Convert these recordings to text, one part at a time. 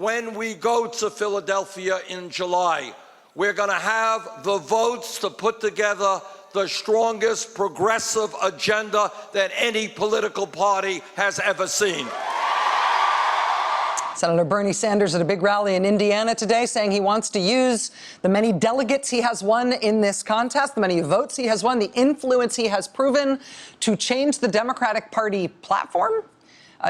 when we go to Philadelphia in July, we're going to have the votes to put together the strongest progressive agenda that any political party has ever seen. Senator Bernie Sanders at a big rally in Indiana today saying he wants to use the many delegates he has won in this contest, the many votes he has won, the influence he has proven to change the Democratic Party platform.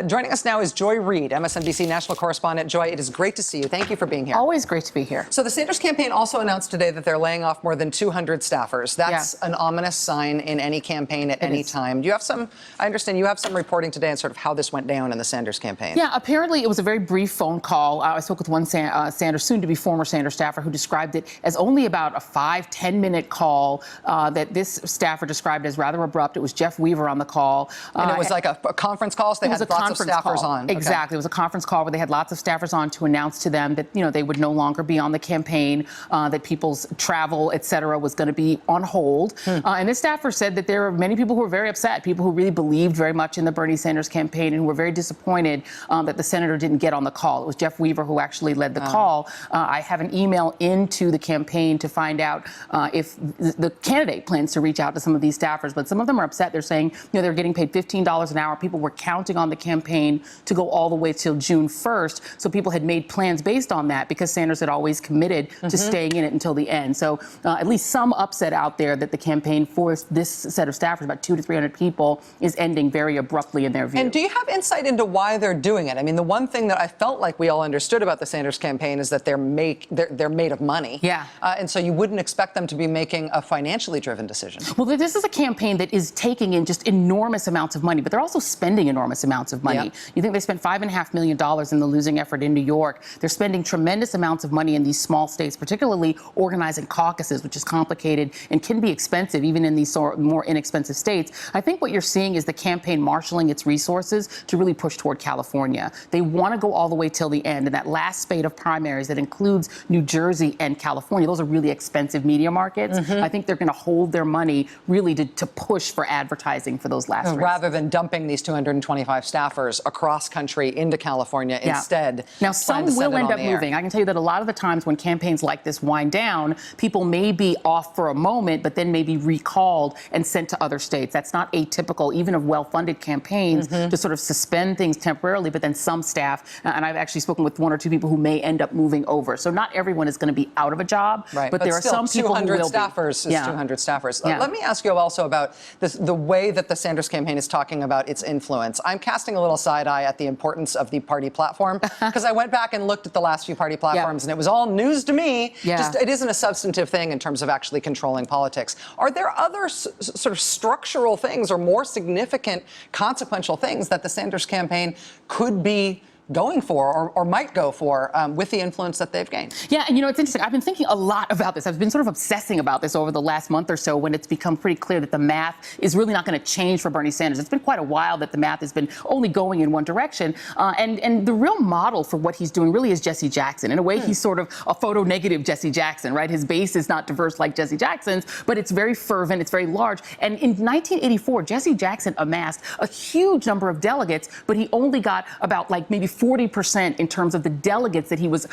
Joining us now is Joy Reid, MSNBC national correspondent. Joy, it is great to see you. Thank you for being here. Always great to be here. So the Sanders campaign also announced today that they're laying off more than 200 staffers. That's an ominous sign in any campaign at any time. Do you have some, I understand you have some reporting today on sort of how this went down in the Sanders campaign. Yeah, apparently it was a very brief phone call. I spoke with one Sanders, soon-to-be former Sanders staffer, who described it as only about a 5-10 minute call that this staffer described as rather abrupt. It was Jeff Weaver on the call. And it was like a conference call, so they had lots of staffers on. Exactly. It was a conference call where they had lots of staffers on to announce to them that, you know, they would no longer be on the campaign, that people's travel, et cetera, was going to be on hold. And this staffer said that there are many people who were very upset, people who really believed very much in the Bernie Sanders campaign and who were very disappointed that the senator didn't get on the call. It was Jeff Weaver who actually led the call. I have an email into the campaign to find out if the candidate plans to reach out to some of these staffers, but some of them are upset. They're saying, you know, they're getting paid $15 an hour. People were counting on the campaign to go all the way till June 1st. So people had made plans based on that because Sanders had always committed to staying in it until the end. So at least some upset out there that the campaign for this set of staffers, about 200 to 300 people, is ending very abruptly in their view. And do you have insight into why they're doing it? I mean, the one thing that I felt like we all understood about the Sanders campaign is that they're made of money. Yeah. And so you wouldn't expect them to be making a financially driven decision. Well, this is a campaign that is taking in just enormous amounts of money, but they're also spending enormous amounts of money. You think they spent $5.5 million in the losing effort in New York. They're spending tremendous amounts of money in these small states, particularly organizing caucuses, which is complicated and can be expensive even in these more inexpensive states. I think what you're seeing is the campaign marshaling its resources to really push toward California. They want to go all the way till the end. And that last spate of primaries that includes New Jersey and California, those are really expensive media markets. I think they're going to hold their money really to push for advertising for those last races. Rather than dumping these 225 staffers across country into California instead. Now, some will end up moving. I can tell you that a lot of the times when campaigns like this wind down, people may be off for a moment, but then may be recalled and sent to other states. That's not atypical, even of well-funded campaigns, to sort of suspend things temporarily, but then some staff, and I've actually spoken with 1 or 2 people who may end up moving over. So not everyone is going to be out of a job, but there are some people who will staffers be. Is 200 staffers. Let me ask you also about the way that the Sanders campaign is talking about its influence. I'm casting a little side eye at the importance of the party platform because I went back and looked at the last few party platforms and it was all news to me. Just it isn't a substantive thing in terms of actually controlling politics. Are there other sort of structural things or more significant consequential things that the Sanders campaign could be going for or might go for with the influence that they've gained? Yeah, and you know, it's interesting. I've been thinking a lot about this. I've been sort of obsessing about this over the last month or so when it's become pretty clear that the math is really not going to change for Bernie Sanders. It's been quite a while that the math has been only going in one direction. And the real model for what he's doing really is Jesse Jackson. In a way, he's sort of a photo-negative Jesse Jackson, right? His base is not diverse like Jesse Jackson's, but it's very fervent, it's very large. And in 1984, Jesse Jackson amassed a huge number of delegates, but he only got about like maybe 40% in terms of the delegates that he was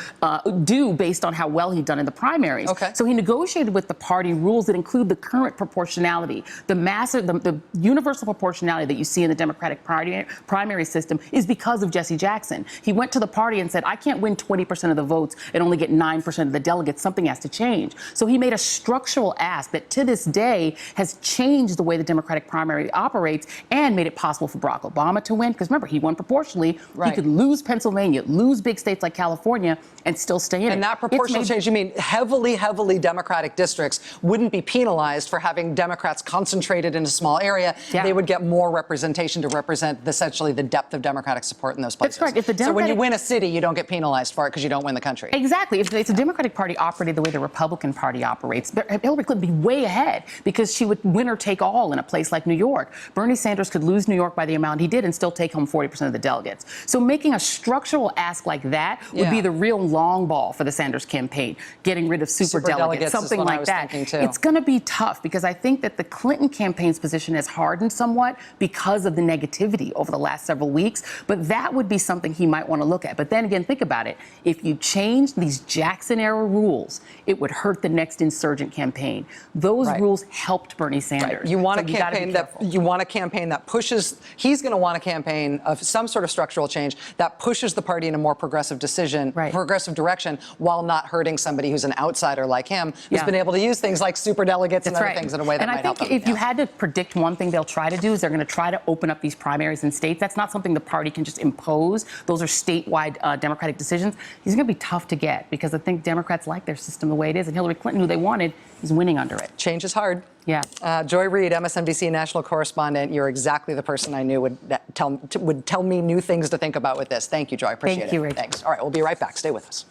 due based on how well he'd done in the primaries. So he negotiated with the party rules that include the current proportionality. The universal proportionality that you see in the Democratic primary system is because of Jesse Jackson. He went to the party and said, I can't win 20% of the votes and only get 9% of the delegates. Something has to change. So he made a structural ask that to this day has changed the way the Democratic primary operates and made it possible for Barack Obama to win. Because remember, he won proportionally. He could lose Pennsylvania, lose big states like California, and still stay in it. And that proportional change, you mean heavily Democratic districts wouldn't be penalized for having Democrats concentrated in a small area. They would get more representation to represent essentially the depth of Democratic support in those places. That's right. So when you win a city, you don't get penalized for it because you don't win the country. Exactly. If the Democratic Party operated the way the Republican Party operates, Hillary Clinton would be way ahead because she would win or take all in a place like New York. Bernie Sanders could lose New York by the amount he did and still take home 40% of the delegates. So making a structural ask like that would be Yeah. the real long ball for the Sanders campaign, getting rid of superdelegates, Superdelegates is something what I like was that. thinking, too. It's going to be tough because I think that the Clinton campaign's position has hardened somewhat because of the negativity over the last several weeks. But that would be something he might want to look at. But then again, think about it. If you change these Jackson-era rules, it would hurt the next insurgent campaign. Those rules helped Bernie Sanders. Right. You want So a campaign that pushes. He's going to want a campaign of some sort of structural change that pushes the party in a more progressive progressive direction, while not hurting somebody who's an outsider like him, who's been able to use things like superdelegates and other things in a way that might help them. And I think if you had to predict one thing they'll try to do is they're going to try to open up these primaries in states. That's not something the party can just impose. Those are statewide Democratic decisions. He's going to be tough to get because I think Democrats like their system the way it is, and Hillary Clinton, who they wanted, is winning under it. Change is hard. Yeah. Joy Reid, MSNBC national correspondent. You're exactly the person I knew would tell me new things to think about with this. Thank you, Joy. I appreciate it. Thank you, Rachel. Thanks. All right, we'll be right back. Stay with us.